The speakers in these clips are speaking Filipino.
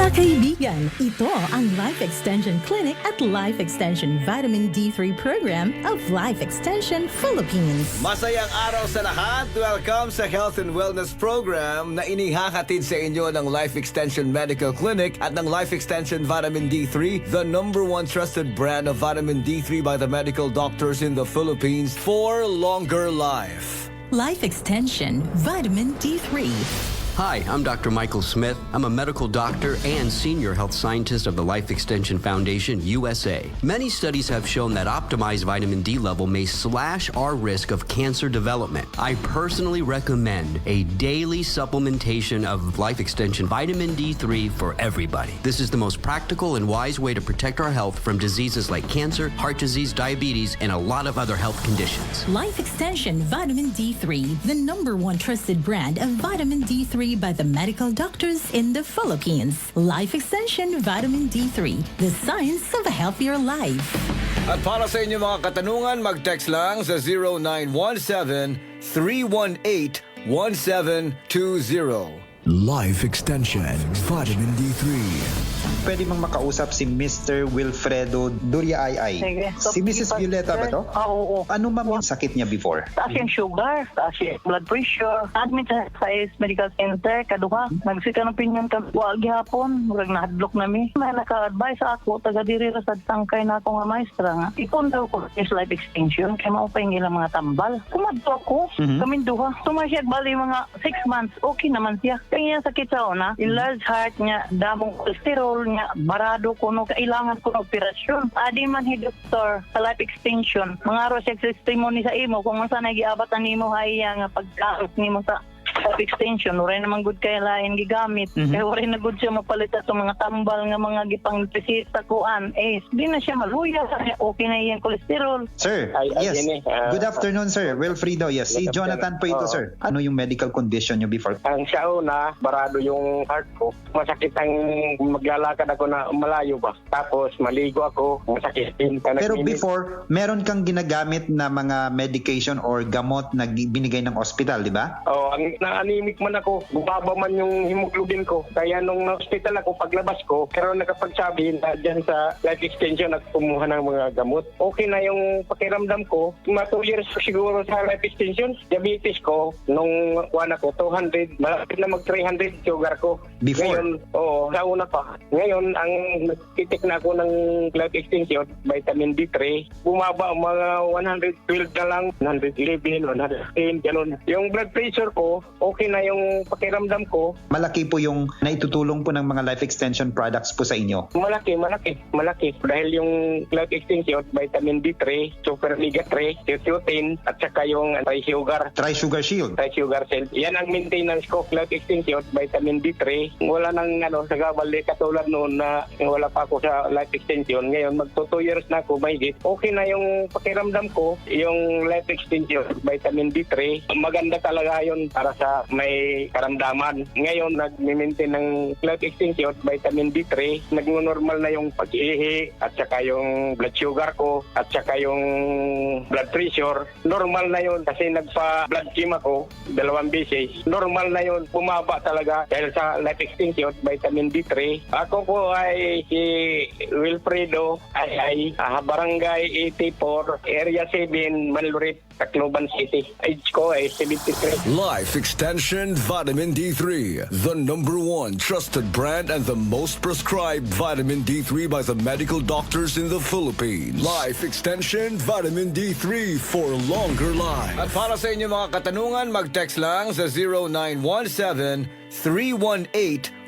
Mga kaibigan, ito ang Life Extension Clinic at Life Extension Vitamin D3 Program of Life Extension Philippines. Masayang araw sa lahat! Welcome sa Health and Wellness Program na inihahatid sa inyo ng Life Extension Medical Clinic at ng Life Extension Vitamin D3, the #1 trusted brand of vitamin D3 by the medical doctors in the Philippines for longer life. Life Extension Vitamin D3. Hi, I'm Dr. Michael Smith. I'm a medical doctor and senior health scientist of the Life Extension Foundation, USA. Many studies have shown that optimized vitamin D level may slash our risk of cancer development. I personally recommend a daily supplementation of Life Extension Vitamin D3 for everybody. This is the most practical and wise way to protect our health from diseases like cancer, heart disease, diabetes, and a lot of other health conditions. Life Extension Vitamin D3, the #1 trusted brand of vitamin D3 by the medical doctors in the Philippines. Life Extension Vitamin D3, the science of a healthier life. At para sa inyo mga katanungan, mag-text lang sa 0917-318-1720. Life Extension Vitamin D3. Pwede mang makausap si Mr. Wilfredo Duriay. Sige. Si Mrs. Violeta ba to? Oo. Ano ma'am yung sakit niya before? Taas yung sugar, taas yung blood pressure. Admit sa medical center, kaduha. Nagsika ng pinyon ka, wag hapon, murag na-hadlock nami. May naka-advise ako, taga diri ra sa tangkay na ako nga maestra nga. Ipon daw ko is life extension, kaya maupay nila mga tambal. Kumadto ako, kaming duha. Tumasyag bali mga 6 months, okay naman siya. Kaya sakit sa una, enlarged heart niya, damong cholesterol niya, barado ko no, kailangan ko ng operasyon. Adi man hi doktor sa life extension, mga ro siya testimony sa imo kung masa nagiabatan nimo haya nga pagkaot nimo sa life extension, wala naman good kaya lain gigamit. Kaya wala na good siya mapalit sa mga tambal nga mga gipang presita kuan. Di na siya maluya, okay na yung cholesterol. Sir, yes. Good afternoon, sir. Wilfredo, yes. Si Jonathan po ito, sir. Ano yung medical condition niyo before? Ang sa una, barado yung heart ko. Masakit ang maglalakad ako na malayo ba. Tapos maligo ako, masakit din. Pero before, meron kang ginagamit na mga medication or gamot na binigay ng hospital, di ba? Oh, na-anemic man ako, bumaba man yung hemoglobin ko. Kaya nung na-hospital ako, paglabas ko, pero nakapagsabi na dyan sa life extension at kumuha ng mga gamot. Okay na yung pakiramdam ko. Mga 2 years siguro sa life extension. Diabetes ko, nung kuwan ako, 200, malapit na mag-300 sugar ko. Before? Ngayon, sa una pa. Ngayon, ang nagtitik na ako ng life extension, vitamin D3, bumaba mga 112 na lang, 111, 110, ganun. Yung blood pressure ko, okay na yung pakiramdam ko. Malaki po yung naitutulong po ng mga life extension products po sa inyo. Malaki. Dahil yung life extension, vitamin D3, super omega 3, lutein, at saka yung tri-sugar. Tri-sugar shield. Tri-sugar cell. Yan ang maintenance ko, life extension, vitamin D3. Wala nang sa gabali katulad noon na wala pa ako sa life extension. Ngayon, magto 2 years na ako, mahigit. Okay na yung pakiramdam ko, yung life extension, vitamin D3. Maganda talaga yun para sa may karamdaman. Ngayon, nag-maintain ng life extension, vitamin D3. Nag-normal na yung pag-ihi at saka yung blood sugar ko at saka yung blood pressure. Normal na yun kasi nagpa-blood chem ako 2 beses. Normal na yun. Bumaba talaga dahil sa life extension, vitamin D3. Ako po ay si Wilfredo ay Barangay 84, Area 7, Manlurit, Tacloban City. Age ko ay 73. Life Extension Vitamin D3, the #1 trusted brand and the most prescribed vitamin D3 by the medical doctors in the Philippines. Life Extension Vitamin D3 for longer life. At para sa inyo mga katanungan, mag-text lang sa 0917-318-1720.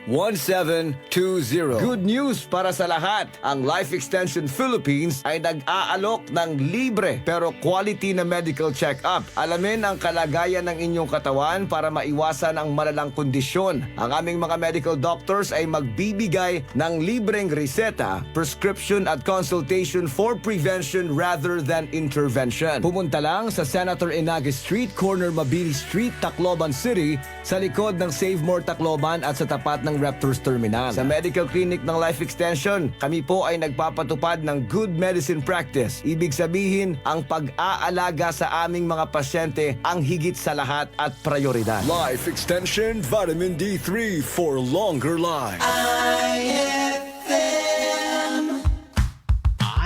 Good news para sa lahat. Ang Life Extension Philippines ay nag-aalok ng libre pero quality na medical check-up. Alamin ang kalagayan ng inyong katawan para maiwasan ang malalang kondisyon. Ang aming mga medical doctors ay magbibigay ng libreng reseta, prescription at consultation for prevention rather than intervention. Pumunta lang sa Senator Inagui Street, corner Mabini Street, Tacloban City, sa likod ng Save More Tacloban at sa tapat ng Raptors Terminal. Sa medical clinic ng Life Extension, kami po ay nagpapatupad ng good medicine practice. Ibig sabihin, ang pag-aalaga sa aming mga pasyente ang higit sa lahat at prioridad. Life Extension Vitamin D3 for longer life.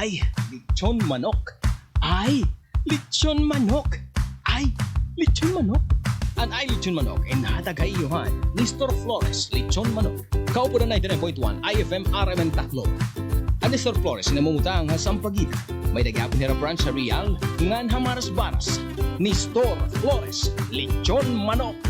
Ay, lechon manok. Ay, lechon manok. Ay, lechon manok. An ay lechon manok ay nahatag iyohan ni Nestor Flores lechon manok. Kaupo na 99.1 IFM RMN Tacloban. Ang Nestor Flores na mamutang sa Sampaguita. May dagapin nila branch sa Real, ngan Hamaras Baras. Nestor Flores lechon manok.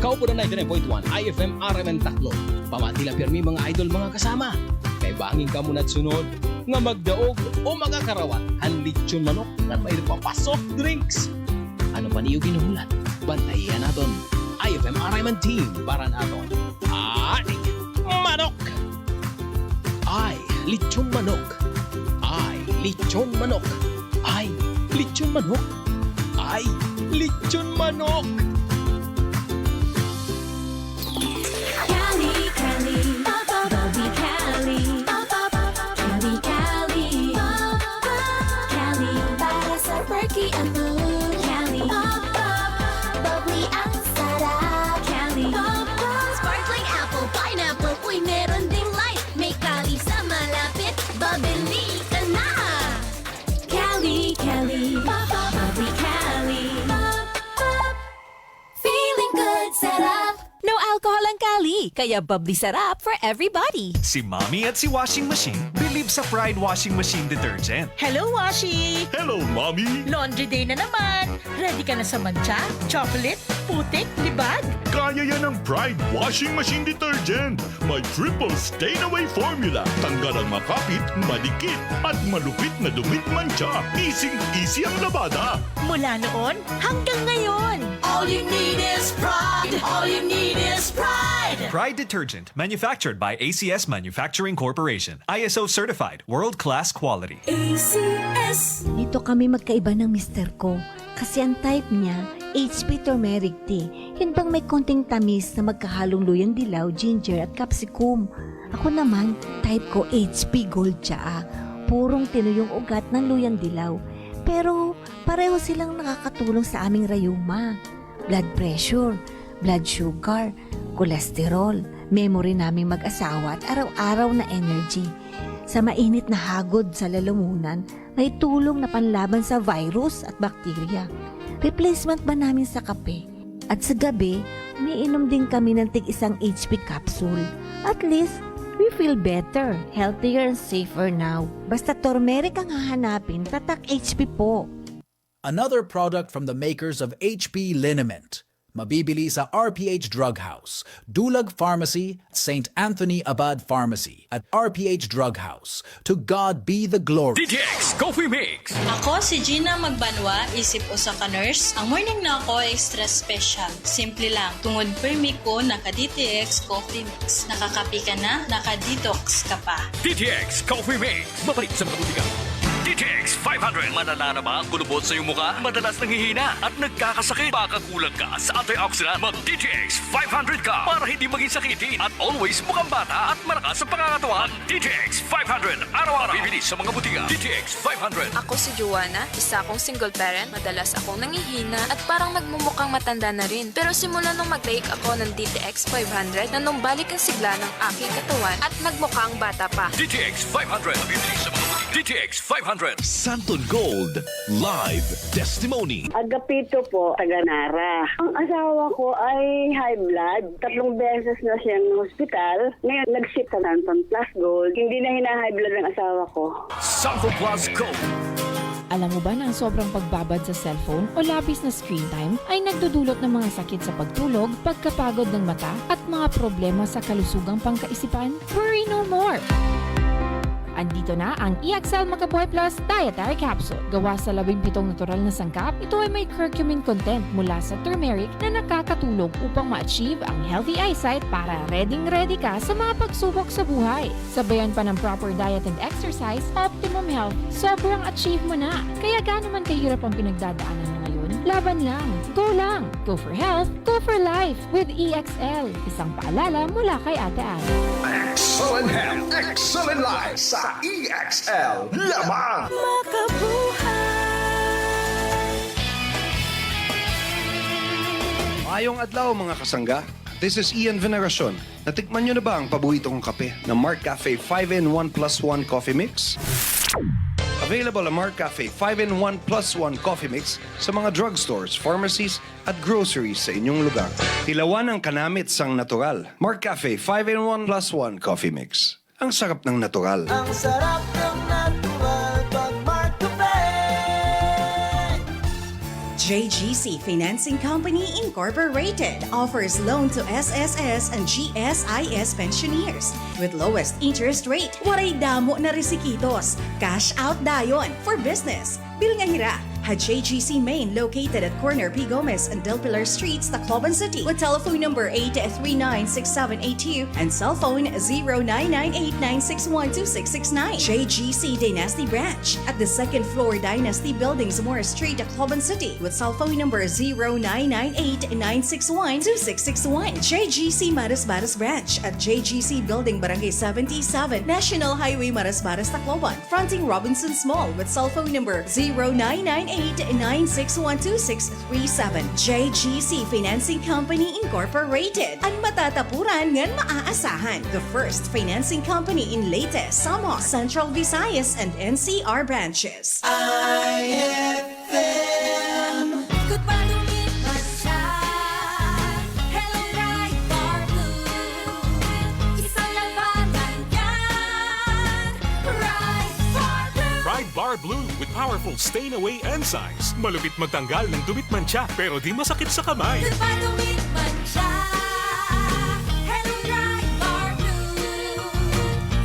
Kaupo na 99.1 IFM RMN Tacloban. Pamatila pirmi mga idol mga kasama. Kay banging ka muna sunod nga magdaog o magakarawat ang lechon manok na may papasok drinks. Ano pa niyo ginuhulan? Bantayan naton. IFM RMN team para naton. Ay, manok! Ay, lechon manok. Ay, lechon manok. Ay, lechon manok. Ay, lechon manok. Cali, Cali, Bobby Cali, Cali, Cali, Cali, para sa perky ang mood. Cali, bubbly ang sarap. Cali, sparkling apple, pineapple, uy meron ding light. May Cali sa malapit, babili ka na. Cali, Cali, bubbly Cali, feeling good, sarap. No alcohol ang Cali, kaya bubbly sarap for everybody. Si Mommy at si Washing Machine believe sa Pride Washing Machine Detergent. Hello, Washi! Hello, Mommy! Laundry day na naman. Ready ka na sa mancha, chocolate, putik, libag? Kaya yan ang Pride Washing Machine Detergent. May triple stain-away formula. Tanggal ang makapit, madikit, at malupit na dumit mancha. Easy ang labada. Mula noon hanggang ngayon. All you need is pride. All you need is pride. Pride Detergent, manufactured by ACS Manufacturing Corporation. ISO certified, world-class quality. ACS. Dito kami magkaiba ng mister ko. Kasi ang type niya, HP turmeric tea. Yun bang may konting tamis na magkahalong luyang dilaw, ginger at capsicum. Ako naman, type ko HP gold tsaa. Purong tinuyong ugat ng luyang dilaw. Pero pareho silang nakakatulong sa aming rayuma. Blood pressure, blood sugar, cholesterol, memory naming mag-asawa at araw-araw na energy. Sa mainit na hagod sa lalamunan, may tulong na panlaban sa virus at bakterya. Replacement ba namin sa kape? At sa gabi, umiinom din kami ng tig-isang HP capsule. At least, we feel better, healthier and safer now. Basta turmeric ang hahanapin, tatak HP po. Another product from the makers of HP Liniment. Mabibili sa RPH Drug House, Dulag Pharmacy, St. Anthony Abad Pharmacy, at RPH Drug House. To God be the glory. DTX Coffee Mix. Ako si Gina Magbanwa, isip usa ka nurse. Ang morning na ako extra special. Simple lang. Tungod permi ko naka-DTX Coffee Mix. Nakakapi ka na, naka-detox ka pa. DTX Coffee Mix. Mabalik sa mga butika. DTX 500. Malala na ba ang kulubot sa iyong mukha? Madalas nanghihina at nagkakasakit. Baka kulang ka sa antioxidant. Mag-DTX 500 ka para hindi maging sakitin at always mukhang bata at malakas sa pangangatawan. DTX 500. Araw-araw. Bibili sa mga butika. DTX 500. Ako si Joanna, isa akong single parent. Madalas akong nangihina at parang nagmumukhang matanda na rin. Pero simula nung mag-take ako ng DTX 500, na nung balik ang sigla ng aking katawan at nagmukhang bata pa. DTX 500. Bibili sa mga butika. DTX 500. Santon Gold Live Testimony. Agapito po, taga Nara. Ang asawa ko ay high blood. 3 beses na siyang hospital. Ngayon, nag-ship sa Santon Plus Gold. Hindi na hina-high blood ng asawa ko. Santon Plus Gold. Alam mo ba na ang sobrang pagbabad sa cellphone o labis na screen time ay nagdudulot ng mga sakit sa pagtulog, pagkapagod ng mata at mga problema sa kalusugang pangkaisipan? Worry no more! Andito na ang EXL Makabuhay Plus Dietary Capsule. Gawa sa 17 natural na sangkap, ito ay may curcumin content mula sa turmeric na nakakatulong upang ma-achieve ang healthy eyesight para ready ka sa mga pagsubok sa buhay. Sabayan pa ng proper diet and exercise, optimum health, sobrang achieve mo na. Kaya gaano man kahirap ang pinagdadaanan mo ngayon, laban lang, go lang. Go for health, go for life with EXL. Isang paalala mula kay Ate Anne. Excellent health, excellent life sa EXL. Lamang Mayong adlaw mga kasangga. This is Ian Veneracion. Natikman nyo na ba ang paborito kong kape na Mark Cafe 5-in-1+1 Coffee Mix? Available ang MarCafe 5-in-1 plus 1 coffee mix sa mga drugstores, pharmacies at groceries sa inyong lugar. Hilawan ang kanamit sang natural. MarCafe 5-in-1 plus 1 coffee mix. Ang sarap ng natural. Ang sarap ng natural pag MarCafe. JGC Financing Company Incorporated offers loan to SSS and GSIS pensioners with lowest interest rate. Waray damo na resikitos. Cash out dayon for business. Bil nga hira. Had JGC Main located at corner P. Gomez and Del Pilar Streets, Tacloban City with telephone number 8396782 and cell phone 0998961269. JGC Dynasty Branch at the second floor Dynasty Building, Zamora Street, Tacloban City with cell phone number 099896126661. JGC Maras Branch at JGC Building, Barangay 77, National Highway Maras, Tacloban, fronting Robinson's Mall with cell phone number 0998-9612637. JGC Financing Company Incorporated. Ang matatapuran ngan maaasahan. The first financing company in Leyte, Samar, Central Visayas, and NCR branches. IFM. Goodbye to me, Masha. Hello, Bright Bar Blue. Isang labanan yan. Bright Bar Blue. Pride Bar Blue with powerful stain-away enzymes. Malupit magtanggal ng dumit mancha pero di masakit sa kamay. Goodbye to me, Masha. Hello, Bright Bar Blue.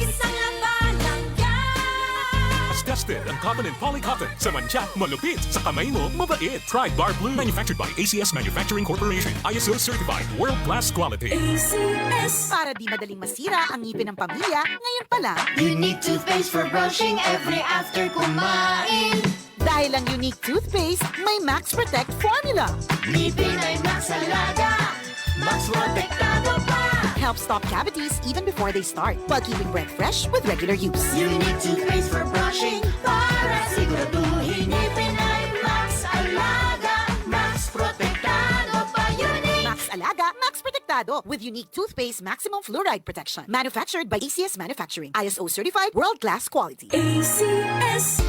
Isang labanan yan. As tested ang cotton and polycotton. Sa mancha, malupit. Sa kamay mo, mabait. Pride Bar Blue. Manufactured by ACS Manufacturing Corporation. ISO certified. World-class quality. ACS. Para di madaling masira ang ngipin ng pamilya, ngayon pa lang. Unique toothpaste for brushing every after kumain. Dahil ang unique toothpaste, may Max Protect formula. Ngipin ay Max Alaga. Max Protektado pa. Helps stop cavities even before they start, while keeping breath fresh with regular use. Unique toothpaste for brushing para siguraduhin ngipin ay Max Alaga. Max Protektado pa. Unique. Max Alaga, Max Protektado with unique toothpaste maximum fluoride protection. Manufactured by ACS Manufacturing. ISO certified world-class quality. ACS.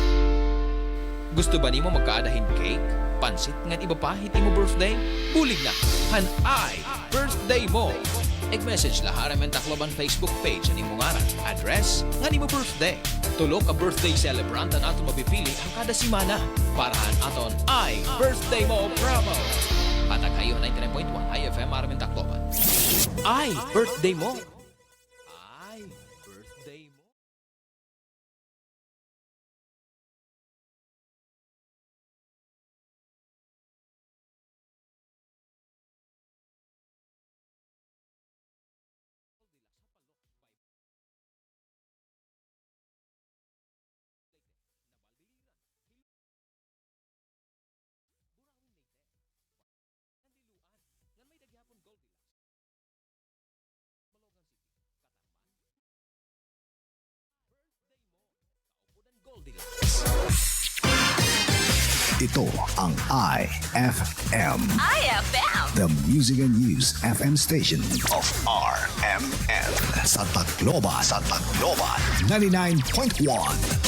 Gusto ba nimo magkaadahin cake? Pansit nga iba pa hindi mo birthday? Bulig na! Hanay! Birthday mo! Ig-message lahara men Tacloban Facebook page ang imong ngaran, address nga nimo birthday. Tulo ka birthday celebrant ang aton mapipili ang kada simana. Parahan aton ay Birthday Mo promo! Patag kayo 99.1 IFM Aramen Tacloban. Ay Birthday Mo! Ito ang IFM. IFM. The Music and News FM station of RMN. Sa Tacloban. 99.1.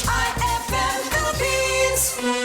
IFM Philippines.